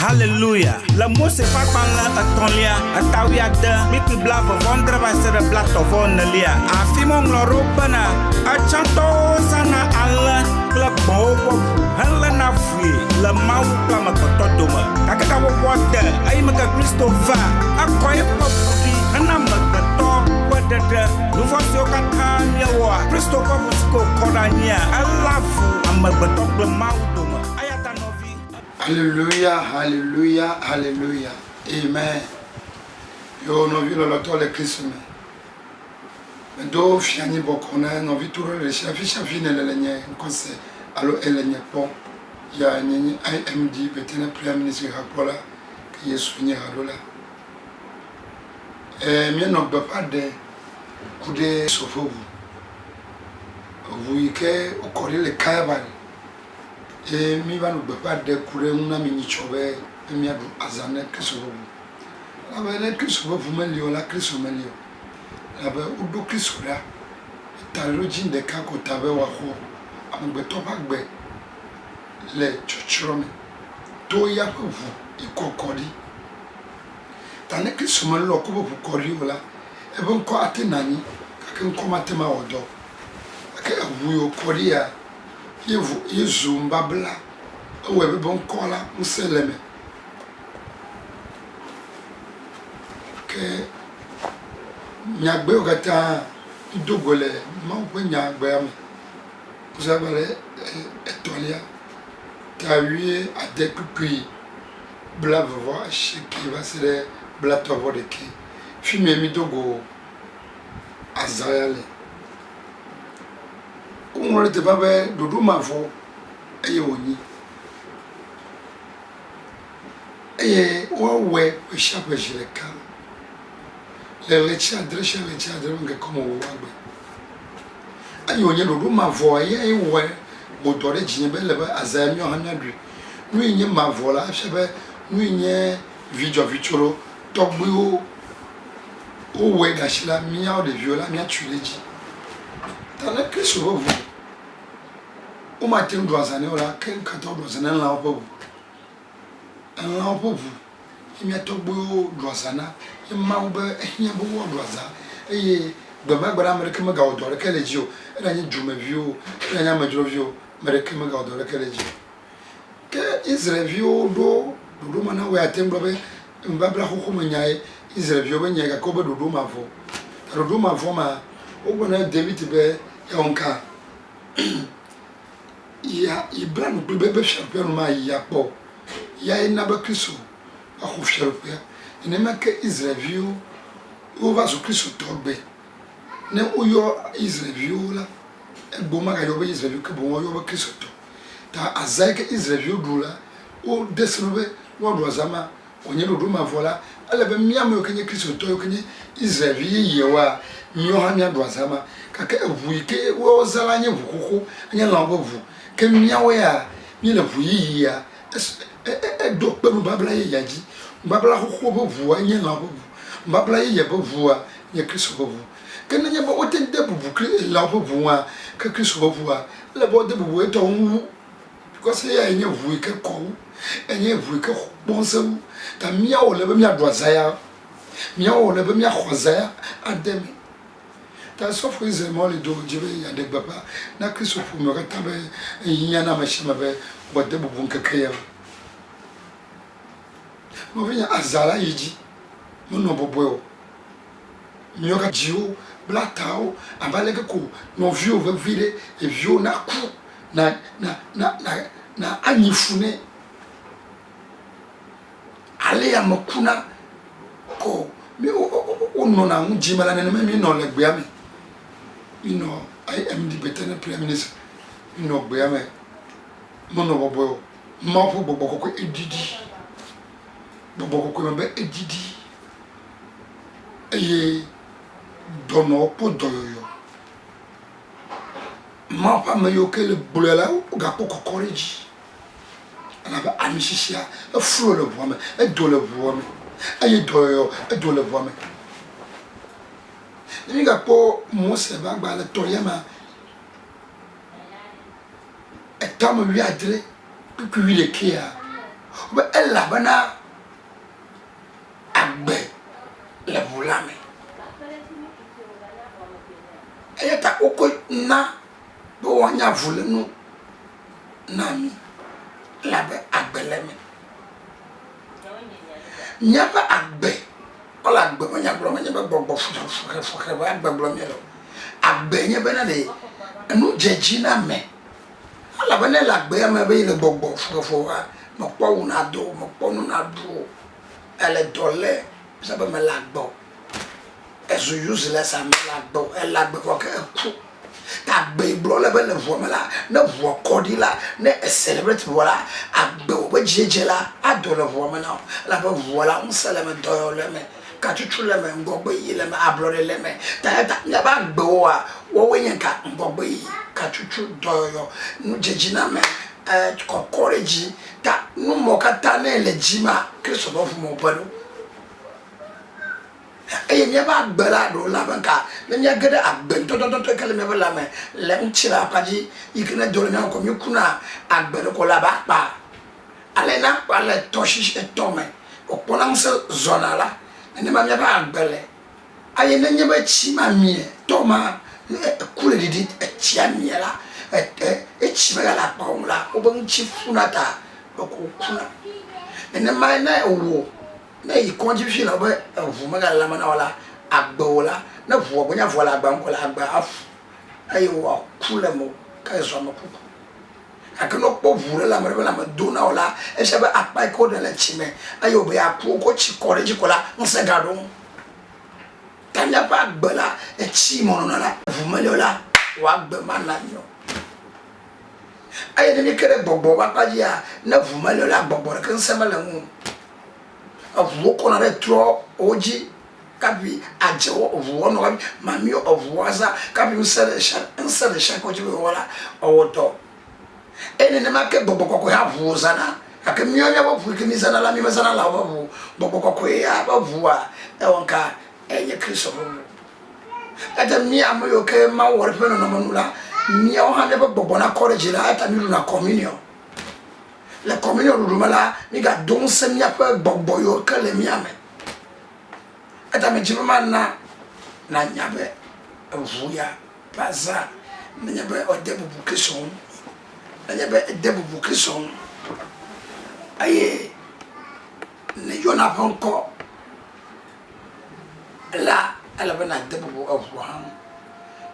Hallelujah. Le mot c'est pas quand la tonlia, a tawia de, mi pi blava vondre va se de blato vonelia. A fimon lo robana, a chanto sana alla, le bobo, hella na fui, le mau plama kotodoma. Kakata wo wode, ay mega Christopher, a koye popuri, ana magato, wadada, nous voici kan kamia wa. Christopher vusko kodania, alafu, amabato de mau doma. Ayata novi. Alléluia, alléluia, alléluia. Amen. Yo no vi lo to le Christ me. Me do fiani bokona no vi turo le shafi ne le nye konse alo elenye pon. Ya nyi IMD betene Prime Minister hakola ke Yesu nye hadola. Mi no gba pade kude sofobu. Vous que au corps le caïman et mi va nous préparer des courants na mini chobe et mi a du azane que ce vous la belle que ce vous me lio la Christ me lio la belle ou do Christ là ta login de ka ko tabe wa ho am gbe to ba gbe le chuchurome to ya ko vous e kokori ta ne Christ me lo ko bu kori wala e bon ko atenani ka ken ko matema odo que vous Korea you zumbabla ou ebe bon kola museleme que nyagbe ogata idogole ma ko nyagbe am vous avez etolia tawie adekupi bla voix qui va se bla to vodeki fime mi dogo azayale on était pas dodo mavo eye oni eye owe shape jireka le chadre nga como wagbe ayi onye dodo mavo eye we modore jinbe lebe azami ohanadri nu nye mavo la shabe nu nye video togbu o we gashila mia o de viola mia tuleji tana Christ vous o matin doazane ora ken 14 doazane la opo en la opo imi atogbo doazana e maube ehia bo doaza eye gba gbara amerika maga odore kelejio e na nye djuma view e na nya majoro view amerika maga odore kelejio ke Israel view do mana we atembo be mbabla hokoma nyae Israel view be nyaga ko be do mavo ma o bona David be yonka ya ibran bebe champion ma ya po ya ina ba Kristo a khu champion ina ma ke Israel o va su Kristo togbe ne o yo Israel la e bo ma ga yo be Israel ke bo yo ba Kristo to ta azai ke Israel dula o desnobe wo do azama onye do ma vola ala be mia mo ke Kristo to yo ke Israel yewa mi o ha mi do azama kaka evuike wo zalanye vukoko anya lambo vu ke miawe ya mi le vuyi ya do pe mbabla ye yaji mbabla hoko bo vu anya lambo vu mbabla ye bo vu a ye Kristo bo vu ke nanya bo otende bu lambo vu a ke Kristo bo vu a le bo de bu eto wu because ya anya vuike ko anya vuike bonse ta miawo le be mia do azaya miawo le be mia khozaya ademi ta sofre zemo le do jibe ya de baba na Kristo fu me ka tabe yinya na mashima be wode bubun kakaya no vinya azala yiji no no bobo mi ka jiu blatao abale ko no viu ve vire e viu na ku na anyifune ale ya makuna ko mi o no na njimala ne me mi no le gbe ami IMD betene Prime Minister gbeame mono bobo mafu bobo ko edidi bobo ko me edidi eye dono po doyo ma pa me yo ke le bulela o ga ko kokoreji ala ba amishishia e furo le boame e do le boame eye doyo e do le boame ni ga po Mose ba gba le to yema e tam wi adre pipi wi le kia be ela bana agbe le vulame eyata oko na bo wanya vulenu nami la be agbe leme nyaba agbe ola agbe wanya blo wanya be gbogbo fuka ba agbe blo mi lo agbe nya be na de enu jeji na me ala bana la agbe ya me be le gbogbo fuka mo po una do mo po nu na do ele dole ça be me la gbo ezo useless am la gbo e la gbo ko ku ta gbe blo le be le vo me la na vo kodi la na celebrate voila agbe o be jeje la ado le vo me na la be voila on sele me do le me ka tutu le me ngogbe yi le me ablo le me ta ya ba gbe wa wo wenye ka ngogbe yi ka tutu do yo nu jeje na me kokoreji ta nu mo kata na le jima Kristo bo fu mo balo eye nya ba gbela do la banka le nya gede agbe to kele me bala me le nchira paji ikene do le nya ko mi kuna agbe ko la ba pa ale na pa le toshi etome oponanse zona la ne ma nya ba agbele aye ne nya ba chi ma mie to ma kule didi chia mie la chi ba la pa la o bon chi funa ta ko kuna ne ma na wo na yi konji fi na ba vu ma la ma na wala agbola na vu obonya vu la agba nkola agba af ayi wo kule mo ka zo ma ku akano po vu la ma la ma do na wala e se ba apa ko de la chime ayi obo ya ku ko chi kore ji kola nse ga do tanya ba agbola e chi mo no la vu ma le la wa agba ma na nyo ayi ne kere gbogbo ba pa ya na vu ma le la gbogbo kan se ma la mu avu ko na retro oji kabi ajewo ovu no mami ovu waza kabi nsere sha ko ji wala owoto ene ne make gbogbo ko ya vu zana akami onya bo fu kimi zana la mi zana la bo gbogbo ko ya bo vu a e wonka enye Kristo bo ata mi amoyo ke ma wor pe no manula mi o ha ne gbogbo na college la ata mi na communion la communion rumala mi ga don semia pa gbogbo yo kale mi ame ata me jima na nyabe vuya baza nyabe odebu bukison nyabe debu bukison aye ne yona ponko la ala bana debu avuha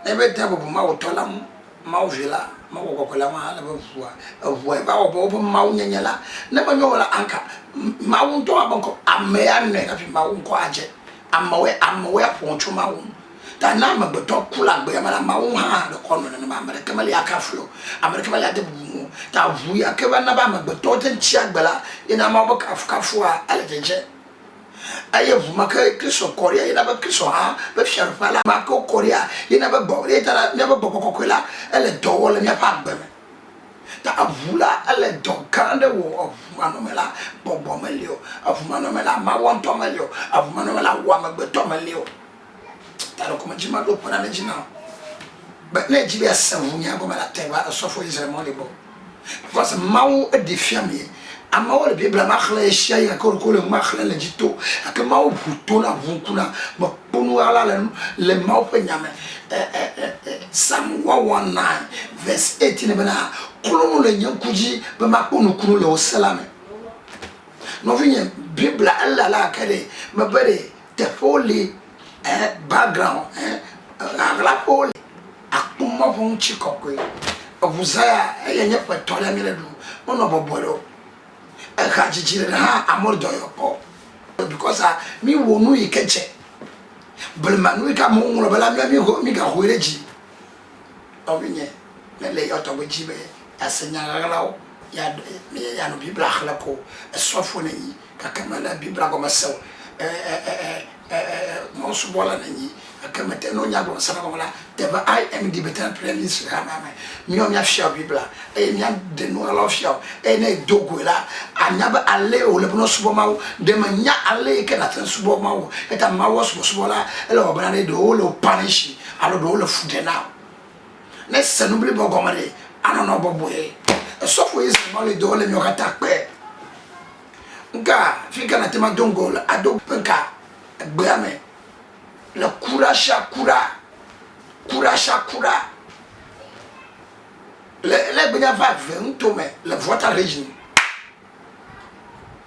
nyabe debu ma wotolam ma ovela ma wo kokola ma ala bafua avua ba wo ma unyanya la na ba nyola anka ma wo nto abanko ameya ne ka fi ma wo nko aje amawe aponcho ma wo ta na ma beto kula gbe ma ma wo ha de kono na ma amerika mali akafio amerika mali ade bu ta vuya ke ba na ba ma beto ten chi agbela ina ma bo kafkafo a ala jeje aye vu maka Kristo Korea ina ba Kristo ha ba sharfa la maka Korea ina ba bo le ta na ba bo kokola ele do wala nya pa gbe ta avula ele do kande wo avuma no mela bobo melio avuma no mela ma won to melio avuma no mela wa ma gbe to melio ta ko ma jima do pana na jina ba na jibe asavu nya go mela te ba so fo Israel mo le bo because mawo e defiami ama wala bibla makhla shia ya ko le makhla la jito akama o butona vunkuna ba ponu ala le ma pe nyame Psalm 119 verse 18 bana kolonu le nyankuji ba makonu kunu le osalame no vinye bibla alla la kale mabere te foli background agla foli akuma fon chikokwe obuzaya yenye petola miledu ono boboro eka jijire ha amor doyoko because mi wonu ikeche belmanu ka mo ngolo bala mi ga horeji obinye le yoto bojibe asenya galaw ya no bibla khlako sofo ni kakamala bibla ko masaw mo subola ni akamete no nyago sana ko la deba IMD betan premise ha mama mi o mi afia bibla mi de no ala afia na dogo la anyaba ale o le no subo mawo de manya ale ke na tan subo mawo eta mawo subo la ele o bana de o le punish alo do le fude na ne sanubli bogomare ana no boboye sofo is mo le do le mi o kata pe Nka fika na tema dongo la ado nka gbeame le courage le benya va ventome le vote régime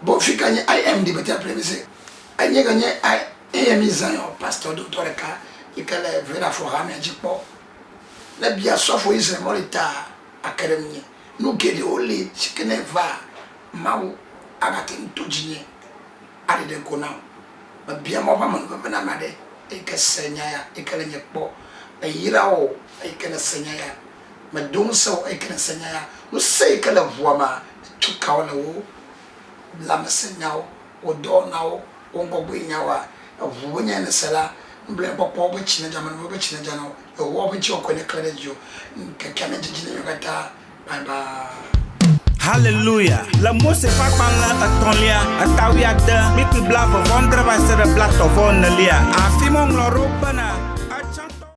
bon fika ni IM di beta prévisé anye gagné IM izan pasteur docteur ka ikale vera fora me jipo le bia sofo Israël molita académie nous gede oli chikene va mau agatin tojinye ari de kona ba bia mo ba man ba na made e ka senya ya e ka lenye po e yirawo e ka na senya ya ma dum so e ka na senya ya no sei ka la voama tuka wala wo la ma senya wo do na wo ngo bo nyawa wo nya na sala mble popo ba china jama no ba china jana wo ba chi ko ne kala jo ka kana jijine yo kata bye. Hallelujah. La mose fa pan la atolia atawi ada mi pi blava vondra va ser blato von lia. Afimong lo robana.